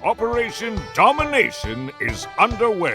Operation Domination is underway.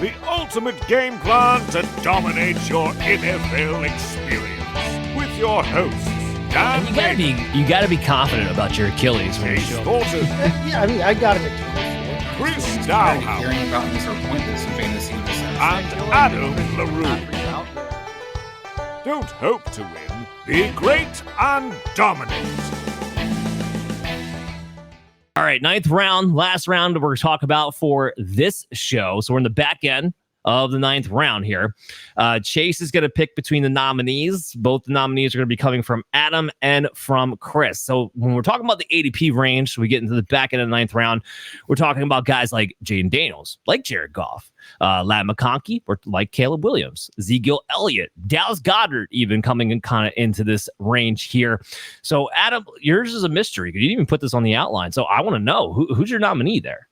The ultimate game plan to dominate your NFL experience. With your hosts, Dan you gotta be confident about your Achilles when you show up. Yeah, I mean, I got it. Chris Dowhouse, hearing about disappointments in fantasy and Adam LaRue. Don't hope to win. Be great and dominate. All right, ninth round, last round we're talking about for this show. So we're in the back end of the ninth round here. Chase is going to pick between the nominees. Both the nominees are going to be coming from Adam and from Chris. So when we're talking about the ADP range, so we get into the back end of the ninth round, we're talking about guys like Jayden Daniels, like Jared Goff, Ladd McConkey, or like Caleb Williams, Ezekiel Elliott, Dallas Goedert, even coming in kind of into this range here. So Adam, yours is a mystery. You didn't even put this on the outline. So I want to know who's your nominee there.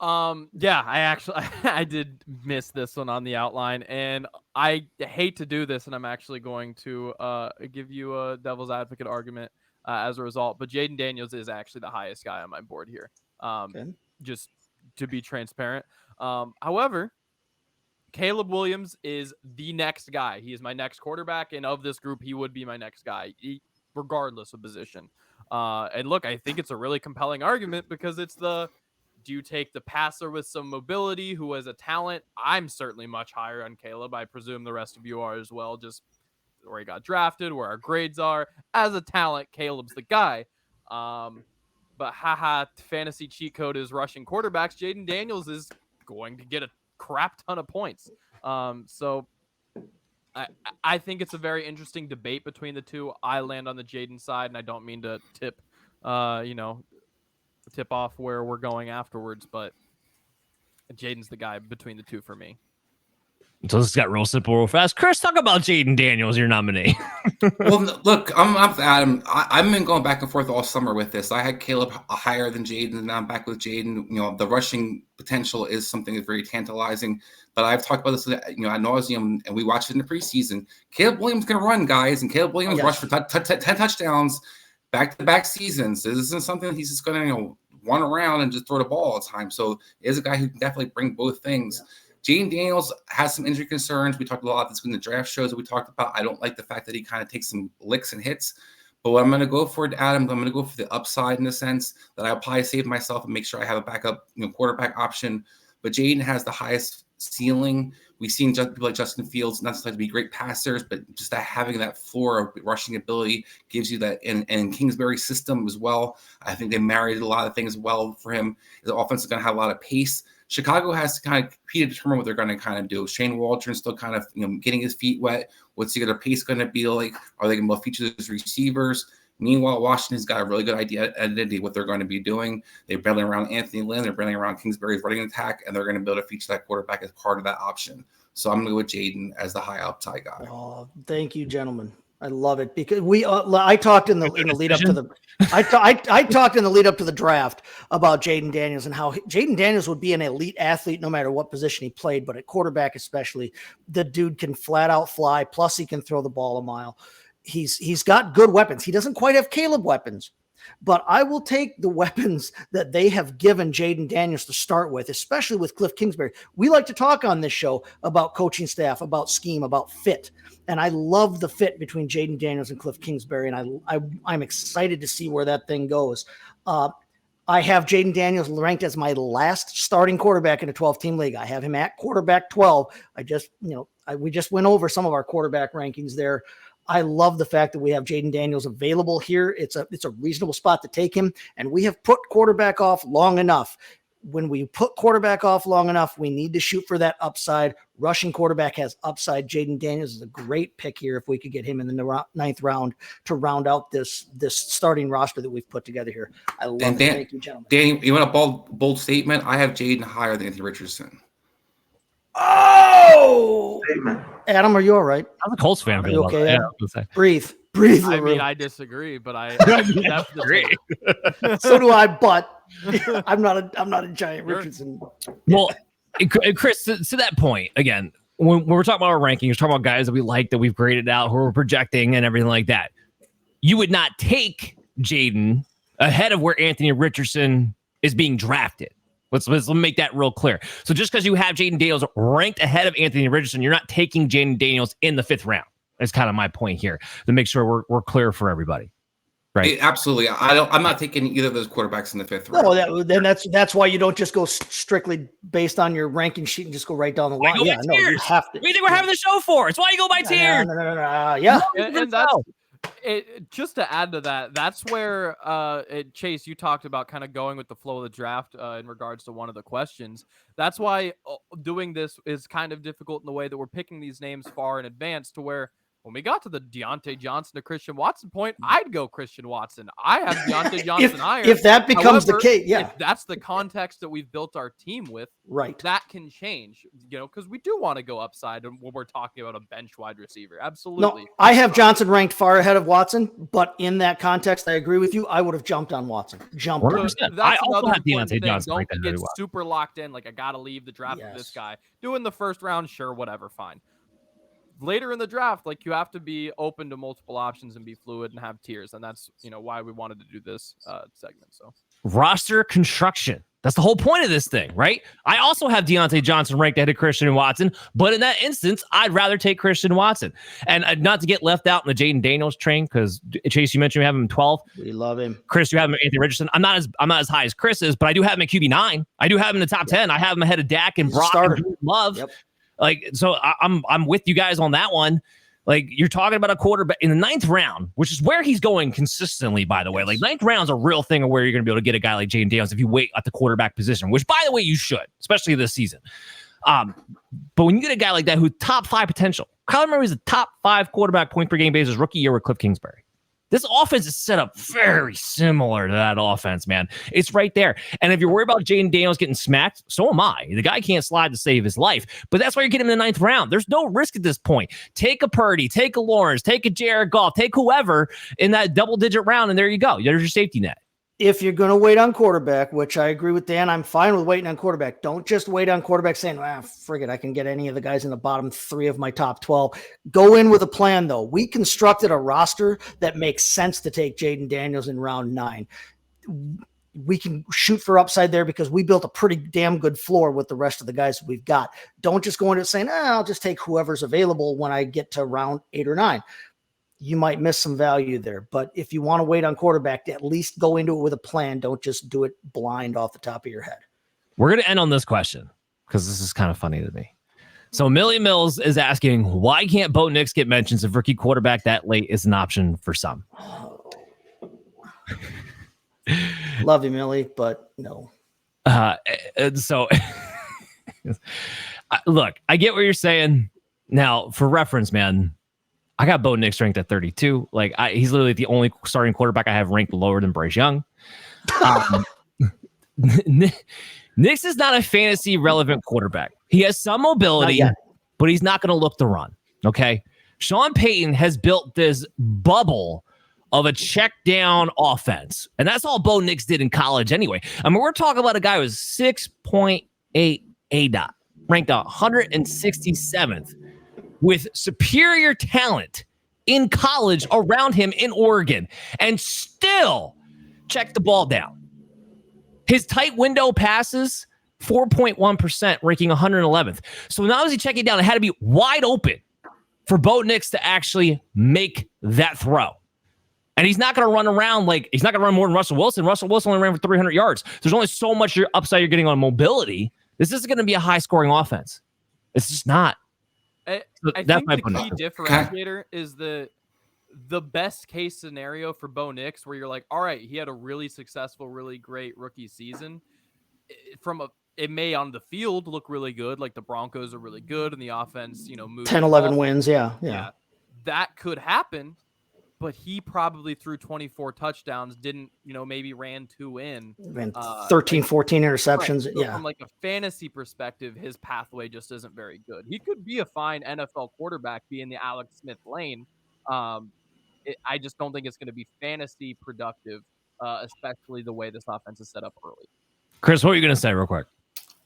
Yeah, I did miss this one on the outline, and I hate to do this, and I'm actually going to give you a devil's advocate argument as a result, but Jayden Daniels is actually the highest guy on my board here. Just to be transparent. However, Caleb Williams is the next guy. He is my next quarterback, and of this group, he would be my next guy, regardless of position. And look, I think it's a really compelling argument because it's do you take the passer with some mobility who has a talent? I'm certainly much higher on Caleb. I presume the rest of you are as well, just where he got drafted, where our grades are. As a talent, Caleb's the guy. But fantasy cheat code is rushing quarterbacks. Jayden Daniels is going to get a crap ton of points. So I think it's a very interesting debate between the two. I land on the Jayden side, and I don't mean to tip off where we're going afterwards, but Jaden's the guy between the two for me. So this got real simple, real fast. Chris, talk about Jayden Daniels, your nominee. Well, look, I'm Adam. I've been going back and forth all summer with this. I had Caleb higher than Jaden, and now I'm back with Jaden. You know, the rushing potential is something that's very tantalizing. But I've talked about this, ad nauseum, and we watched it in the preseason. Caleb Williams can run, guys, and Caleb Williams rushed for 10 touchdowns back-to-back seasons. This isn't something that he's just going to run around and just throw the ball all the time. So he is a guy who can definitely bring both things. Yeah. Jayden Daniels has some injury concerns. We talked a lot about this in the draft shows that we talked about. I don't like the fact that he kind of takes some licks and hits. But what I'm going to go for, Adam, I'm going to go for the upside in the sense that I'll probably save myself and make sure I have a backup quarterback option. But Jaden has the highest ceiling. We've seen people like Justin Fields not necessarily to be great passers, but just that having that floor of rushing ability gives you that. And Kingsbury's system as well. I think they married a lot of things well for him. His offense is going to have a lot of pace. Chicago has to kind of predetermine what they're going to kind of do. Shane Waldron's still kind of getting his feet wet. What's their pace going to be like? Are they going to feature those receivers? Meanwhile, Washington's got a really good identity what they're going to be doing. They're building around Anthony Lynn. They're building around Kingsbury's running attack, and they're going to be able to feature that quarterback as part of that option. So I'm going to go with Jaden as the high upside guy. Oh, thank you, gentlemen. I love it because I talked in the lead up to the I talked in the lead up to the draft about Jayden Daniels and how Jayden Daniels would be an elite athlete no matter what position he played, but at quarterback especially, the dude can flat out fly. Plus, he can throw the ball a mile. He's got good weapons. He doesn't quite have Caleb weapons, but I will take the weapons that they have given Jayden Daniels to start with, especially with Kliff Kingsbury. We like to talk on this show about coaching staff, about scheme, about fit. And I love the fit between Jayden Daniels and Kliff Kingsbury. And I'm excited to see where that thing goes. I have Jayden Daniels ranked as my last starting quarterback in a 12-team league. I have him at quarterback 12. We just went over some of our quarterback rankings there. I love the fact that we have Jayden Daniels available here. It's a reasonable spot to take him, and we have put quarterback off long enough. When we put quarterback off long enough, we need to shoot for that upside. Rushing quarterback has upside. Jayden Daniels is a great pick here if we could get him in the ninth round to round out this starting roster that we've put together here. I love it. Thank you, gentlemen. Danny, you want a bold statement? I have Jaden higher than Anthony Richardson. Oh! Adam, are you all right? I'm a Colts fan. Are you okay? Yeah, breathe. I mean, I disagree, but I agree. So do I, but I'm not a giant Richardson. Well, Chris, to that point, again, when we're talking about our rankings, we're talking about guys that we like, that we've graded out, who we're projecting and everything like that. You would not take Jaden ahead of where Anthony Richardson is being drafted. Let's make that real clear. So just because you have Jayden Daniels ranked ahead of Anthony Richardson, you're not taking Jayden Daniels in the 5th round. That's kind of my point here to make sure we're clear for everybody. Right. Absolutely. I'm not taking either of those quarterbacks in the 5th round. No, then that's why you don't just go strictly based on your ranking sheet and just go right down the line. Yeah, no, you have to. What do you think we're having the show for? It's why you go by tiers. No. Yeah. And that's it. Just to add to that, that's where Chase, you talked about kind of going with the flow of the draft in regards to one of the questions. That's why doing this is kind of difficult in the way that we're picking these names far in advance, to where when we got to the Deontay Johnson to Christian Watson point, I'd go Christian Watson. I have Deontay Johnson higher. If that becomes the case, yeah. If that's the context that we've built our team with, right, that can change, because we do want to go upside when we're talking about a bench wide receiver. Absolutely. No, I have Johnson ranked far ahead of Watson, but in that context, I agree with you. I would have jumped on Watson. I also have Deontay Johnson. Don't get super locked in. Like, I got to leave the draft with this guy. Do in the 1st round, sure, whatever, fine. Later in the draft, like, you have to be open to multiple options and be fluid and have tiers. And that's, why we wanted to do this segment. So roster construction. That's the whole point of this thing, right? I also have Deontay Johnson ranked ahead of Christian Watson, but in that instance, I'd rather take Christian Watson. And not to get left out in the Jayden Daniels train, because Chase, you mentioned we have him 12. We love him. Chris, you have him Anthony Richardson. I'm not as high as Chris is, but I do have him at QB9. I do have him in the top 10. I have him ahead of Dak and Brock and Love. Yep. Like, so I'm with you guys on that one. Like, you're talking about a quarterback in the 9th round, which is where he's going consistently, by the way. Like, 9th round's a real thing of where you're going to be able to get a guy like Jayden Daniels if you wait at the quarterback position, which, by the way, you should, especially this season. But when you get a guy like that who's top 5 potential, Kyler Murray's a top 5 quarterback point per game basis rookie year with Kliff Kingsbury. This offense is set up very similar to that offense, man. It's right there. And if you're worried about Jayden Daniels getting smacked, so am I. The guy can't slide to save his life. But that's why you're getting him in the 9th round. There's no risk at this point. Take a Purdy, take a Lawrence, take a Jared Goff, take whoever in that double-digit round, and there you go. There's your safety net. If you're going to wait on quarterback, which I agree with Dan, I'm fine with waiting on quarterback. Don't just wait on quarterback saying, frig it, I can get any of the guys in the bottom 3 of my top 12. Go in with a plan, though. We constructed a roster that makes sense to take Jayden Daniels in round 9. We can shoot for upside there because we built a pretty damn good floor with the rest of the guys we've got. Don't just go into saying, I'll just take whoever's available when I get to round 8 or 9. You might miss some value there. But if you want to wait on quarterback, at least go into it with a plan. Don't just do it blind off the top of your head. We're going to end on this question because this is kind of funny to me. So Millie Mills is asking, why can't Bo Nix get mentions if rookie quarterback that late is an option for some? Love you, Millie, but no. So look, I get what you're saying. Now, for reference, man, I got Bo Nix ranked at 32. Like, he's literally the only starting quarterback I have ranked lower than Bryce Young. Nix is not a fantasy relevant quarterback. He has some mobility, but he's not going to look to run. Okay. Sean Payton has built this bubble of a check down offense. And that's all Bo Nix did in college anyway. I mean, we're talking about a guy who's 6.8 ADOT, ranked 167th. With superior talent in college around him in Oregon, and still check the ball down. His tight window passes, 4.1%, ranking 111th. So not only is he checking down, it had to be wide open for Bo Nix to actually make that throw. And he's not going to run around he's not going to run more than Russell Wilson. Russell Wilson only ran for 300 yards. There's only so much upside you're getting on mobility. This isn't going to be a high-scoring offense. It's just not. I think the key differentiator is the best case scenario for Bo Nix, where you're like, all right, he had a really successful, really great rookie season. It may on the field look really good, like the Broncos are really good and the offense, moves 10-11 wins, yeah. That could happen, but he probably threw 24 touchdowns, didn't, maybe ran 2 in. 13, 14 interceptions. Right. So from like a fantasy perspective, his pathway just isn't very good. He could be a fine NFL quarterback, be in the Alex Smith lane. I just don't think it's going to be fantasy productive, especially the way this offense is set up early. Chris, what are you going to say real quick?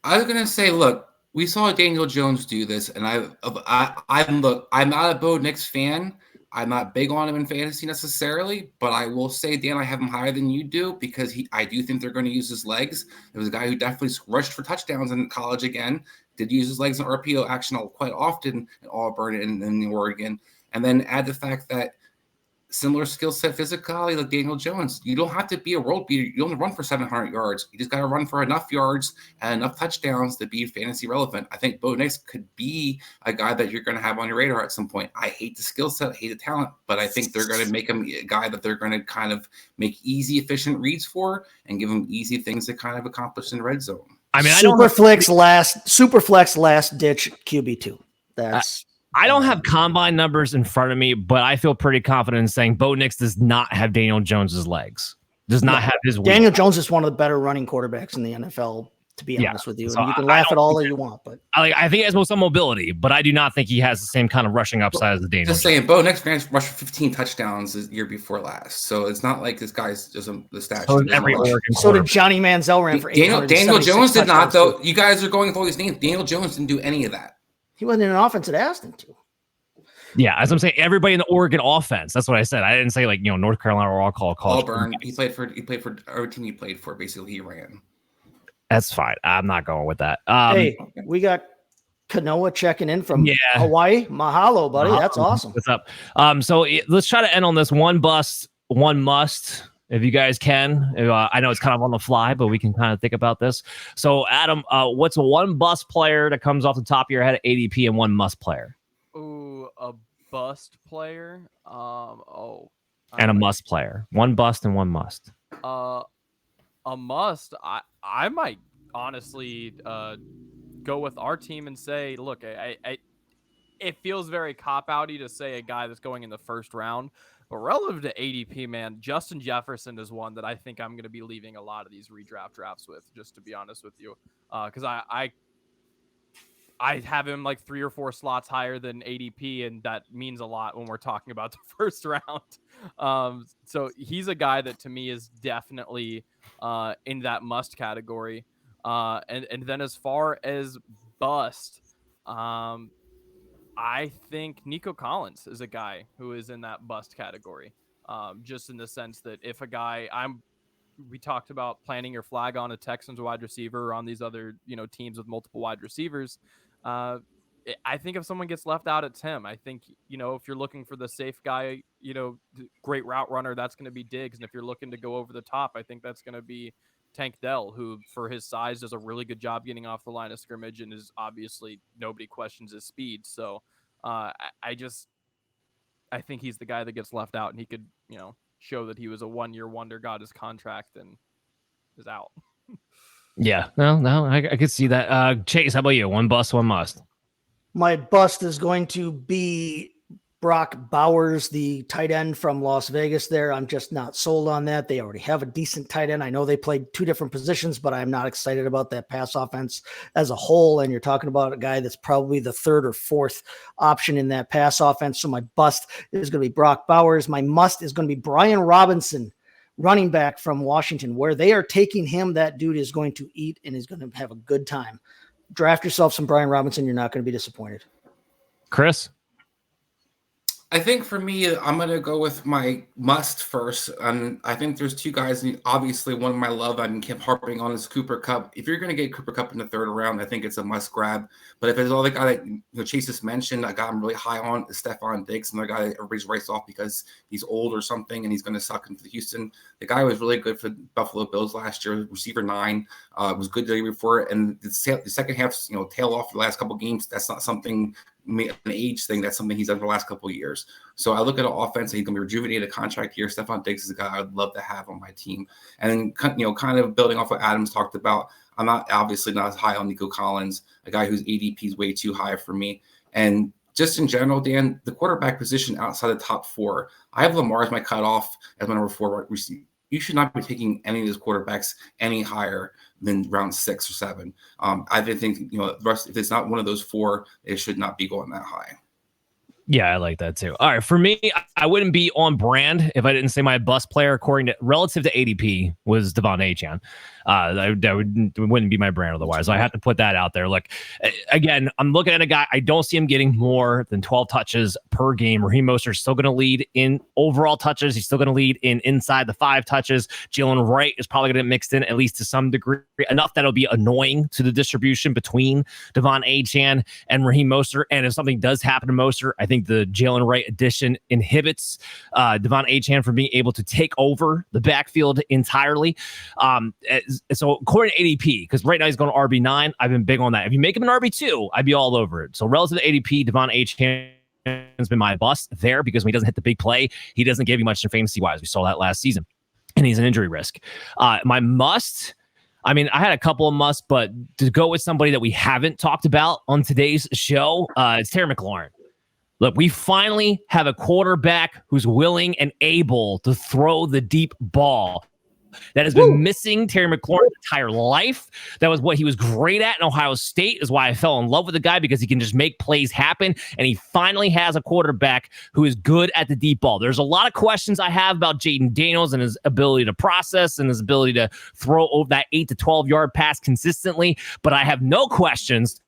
I was going to say, look, we saw Daniel Jones do this, and I'm not a Bo Nix fan, I'm not big on him in fantasy necessarily, but I will say, Dan, I have him higher than you do because I do think they're going to use his legs. It was a guy who definitely rushed for touchdowns in college again, did use his legs in RPO action quite often in Auburn and in Oregon. And then add the fact that similar skill set, physicality like Daniel Jones. You don't have to be a world beater. You only run for 700 yards. You just got to run for enough yards and enough touchdowns to be fantasy relevant. I think Bo Nix could be a guy that you're going to have on your radar at some point. I hate the skill set, I hate the talent, but I think they're going to make him a guy that they're going to kind of make easy, efficient reads for and give him easy things to kind of accomplish in the red zone. I mean, super flex last ditch QB2. That's I don't have combine numbers in front of me, but I feel pretty confident in saying Bo Nix does not have Daniel Jones's legs. Does not have his wheels. Daniel Jones is one of the better running quarterbacks in the NFL, to be honest with you. So and you can laugh at all that you want, but I think he has some mobility, but I do not think he has the same kind of rushing upside as the Daniel. Just saying, Bo Nix rushed 15 touchdowns the year before last, so it's not like this guy's just the stat. So did Johnny Manziel ran for Daniel Jones did not, though. You guys are going with all these names. Daniel Jones didn't do any of that. He wasn't in an offense that asked him to. Yeah, as I'm saying, everybody in the Oregon offense. That's what I said. I didn't say North Carolina or college. Auburn. He played for every team he played for. Basically, he ran. That's fine. I'm not going with that. Hey, we got Kanoa checking in from Hawaii. Mahalo, buddy. That's awesome. What's up? So let's try to end on this one bust, one must. If you guys can, I know it's kind of on the fly, but we can kind of think about this. So, Adam, what's one bust player that comes off the top of your head at ADP and one must player? Ooh, a bust player. And a must player. One bust and one must. A must. I might honestly go with our team and say, look, it feels very cop-outy to say a guy that's going in the first round, but relative to ADP, man, Justin Jefferson is one that I think I'm going to be leaving a lot of these redraft drafts with, just to be honest with you, because I have him like 3 or 4 slots higher than ADP, and that means a lot when we're talking about the first round. So he's a guy that to me is definitely in that must category. And then as far as bust, I think Nico Collins is a guy who is in that bust category. Just in the sense that if a guy we talked about planting your flag on a Texans wide receiver or on these other, teams with multiple wide receivers. I think if someone gets left out, it's him. I think, if you're looking for the safe guy, great route runner, that's going to be Diggs. And if you're looking to go over the top, I think that's going to be Tank Dell, who for his size does a really good job getting off the line of scrimmage and is obviously nobody questions his speed. So I think he's the guy that gets left out, and he could, show that he was a 1-year wonder, got his contract, and is out. Yeah, no, I could see that. Chase, how about you? One bust, one must. My bust is going to be Brock Bowers, the tight end from Las Vegas there. I'm just not sold on that. They already have a decent tight end. I know they played 2 different positions, but I'm not excited about that pass offense as a whole. And you're talking about a guy that's probably the 3rd or 4th option in that pass offense. So my bust is going to be Brock Bowers. My must is going to be Brian Robinson, running back from Washington. Where they are taking him, that dude is going to eat and is going to have a good time. Draft yourself some Brian Robinson. You're not going to be disappointed. Chris? I think for me, I'm going to go with my must first. I think there's 2 guys. Obviously, one of my love I've been kept harping on is Cooper Kupp. If you're going to get Cooper Kupp in the 3rd round, I think it's a must grab. But if there's another guy that Chase just mentioned, I got him really high on, is Stephon Diggs, another guy that everybody's writes off because he's old or something and he's going to suck into Houston. The guy was really good for the Buffalo Bills last year, receiver 9, was good the year before. And the second half, tail off the last couple of games. That's not something an age thing. That's something he's done for the last couple of years. So I look at an offense, and he's going to be rejuvenated, a contract here. Stephon Diggs is a guy I'd love to have on my team. And kind of building off what Adams talked about, I'm obviously not as high on Nico Collins, a guy whose ADP is way too high for me. And just in general, Dan, the quarterback position outside the top 4, I have Lamar as my cutoff as my number 4 receiver. You should not be taking any of these quarterbacks any higher than round 6 or 7. I think, if it's not one of those 4, it should not be going that high. Yeah, I like that too. All right, for me, I wouldn't be on brand if I didn't say my bus player, according to relative to ADP, was Devon Achane. That wouldn't be my brand otherwise. So I have to put that out there. Look, again, I'm looking at a guy. I don't see him getting more than 12 touches per game. Raheem Mostert's still going to lead in overall touches. He's still going to lead in inside the 5 touches. Jalen Wright is probably going to get mixed in at least to some degree, enough that'll be annoying to the distribution between Devon Achane and Raheem Mostert. And if something does happen to Mostert, I think the Jalen Wright addition inhibits Devon Achane from being able to take over the backfield entirely. So according to ADP, because right now he's going to RB9, I've been big on that. If you make him an RB2, I'd be all over it. So relative to ADP, Devon Achane has been my bust there because when he doesn't hit the big play, he doesn't give you much in fantasy-wise. We saw that last season. And he's an injury risk. My must, I mean, I had a couple of musts, but to go with somebody that we haven't talked about on today's show, it's Terry McLaurin. Look, we finally have a quarterback who's willing and able to throw the deep ball. That has been missing Terry McLaurin's entire life. That was what he was great at in Ohio State, is why I fell in love with the guy, because he can just make plays happen. And he finally has a quarterback who is good at the deep ball. There's a lot of questions I have about Jayden Daniels and his ability to process and his ability to throw over that 8 to 12 yard pass consistently. But I have no questions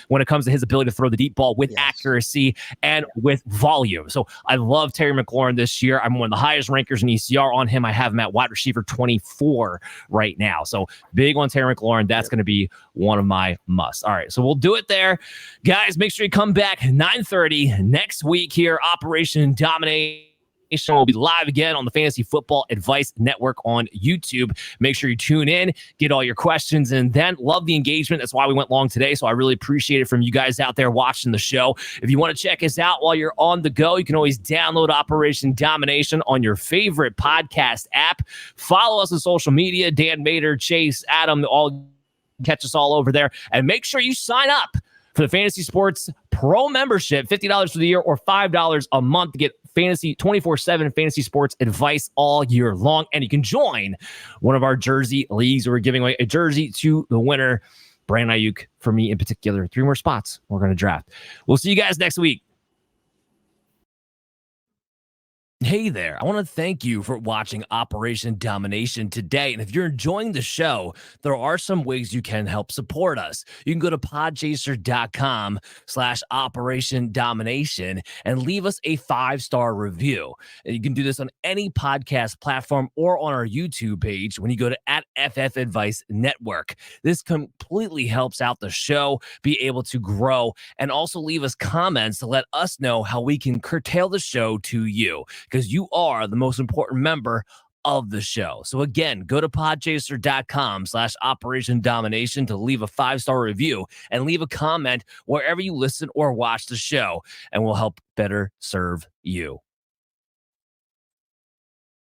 when it comes to his ability to throw the deep ball with accuracy and with volume. So I love Terry McLaurin this year. I'm one of the highest rankers in ECR on him. I have him at wide receiver 24 right now. So big on Terry McLaurin. That's going to be one of my musts. All right, so we'll do it there. Guys, make sure you come back 9:30 next week here. Operation Domination will be live again on the Fantasy Football Advice Network on YouTube. Make sure you tune in, get all your questions, and then love the engagement. That's why we went long today, so I really appreciate it from you guys out there watching the show. If you want to check us out while you're on the go, you can always download Operation Domination on your favorite podcast app. Follow us on social media, Dan Mader, Chase, Adam, all catch us all over there. And make sure you sign up for the Fantasy Sports Pro membership, $50 for the year or $5 a month to get fantasy 24/7 fantasy sports advice all year long. And you can join one of our jersey leagues. We're giving away a jersey to the winner, Brandon Ayuk, for me in particular. 3 more spots we're going to draft. We'll see you guys next week. Hey there, I want to thank you for watching Operation Domination today. And if you're enjoying the show, there are some ways you can help support us. You can go to podchaser.com/Operation Domination and leave us a 5-star review. And you can do this on any podcast platform or on our YouTube page when you go to @FF Advice Network. This completely helps out the show be able to grow, and also leave us comments to let us know how we can curtail the show to you, because you are the most important member of the show. So again, go to podchaser.com/Operation Domination to leave a 5-star review and leave a comment wherever you listen or watch the show, and we'll help better serve you.